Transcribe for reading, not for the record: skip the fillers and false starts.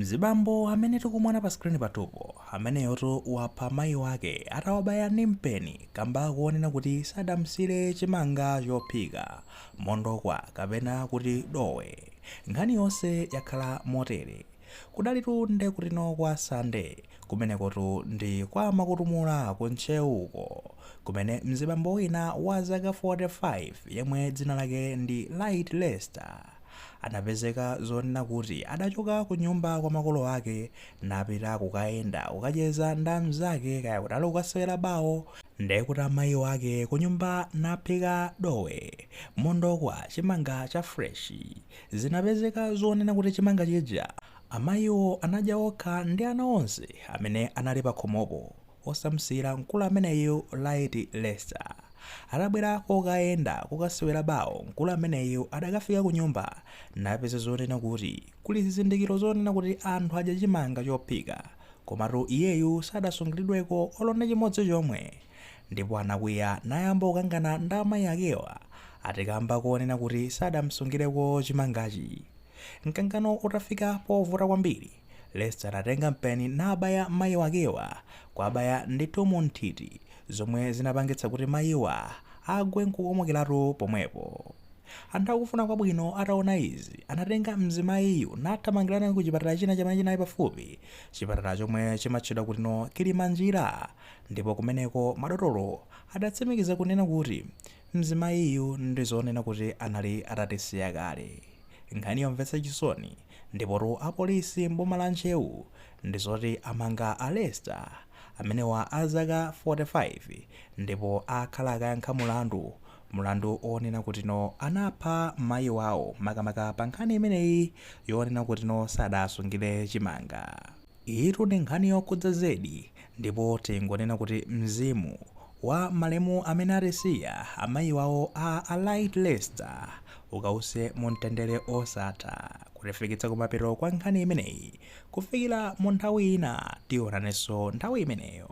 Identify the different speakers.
Speaker 1: Mzibambo amene tikumwana pa screen patupo ameneyotu wapha mayi wake atawabaya ndi mpeni kamba kuonena kuti sadamsire chimanga chophika mondokwa kapena kuti dowe. Nkhani yonse yakhala motere kudalitu nde kutino kwa Sande kumenekotu ndi kwa makutumula kunchewuko kumene mzibambo wina wa zaka 45 yemwe dzina lake ndi Light Lester anapezeka zonena kuti adachoka ku nyumba kwa makolo ake napita kukayenda kukacheza ndamu zake kaya kuti ali kukasewera bawo ndekuti amayi wake ku nyumba naphika dowe mondokwa chimanga cha freshi. Zinapezeka zonena kuti chimanga chija amayiwo anadya okha ndi ana onse amene anali pa khomopo osamsira mkulu ameneyo Light Lester. Atabwera kokayenda kukasewera bawo mkulu ameneyo adakafika ku nyumba napeza zonena kuti kuli zizindikiro zonena kuti anthu adya chimanga chophika komatu iyeyu sadasungiridweko olonda chimodzi chomwe, ndipo anakwiya nayamba kukangana ndi amayi akewa atikamba kuonena kuti sadamsungireko chimangachi. Mkangano utafika povuta kwambiri, Lester anatenga mpeni nabaya mayi wakewa kwabaya ndithu mu nthiti zomwe zinapangitsa kuti mayiwa agwe nkukomokeratu pomwepo. Anthu akufuna kwabwino ataona izi anatenga mzimayiyu nathamangirana ku chipatala china chamene chinali pafupi, chipatala chomwe chimatchedwa kutino Kilimanjira, ndipo kumeneko madotolo adatsimikiza kunena kuti mzimayiyu ndi zonena kuti anali atatisiya kale. Nkhani yomvetsa chisoni ndipotu apolisi mboma la Nchewu ndizoti amanga a Lester amenewa azaka 45 ndipo akhala akayankha mulandu onena kutino anapha mayi wawo makamaka pa nkhani imeneyi yonena kutino sadasungire chimanga. Itu ndi nkhani yokhudza zedi, ndipo tingonena kuti mzimu wa malemu amene atisiya amayi wawo a Light Lester ukause mumtendere osatha kutifikitsa kumapeto kwa nkhani imeneyi. Kufikira mu nthawi ina tionanenso nthawi imeneyo.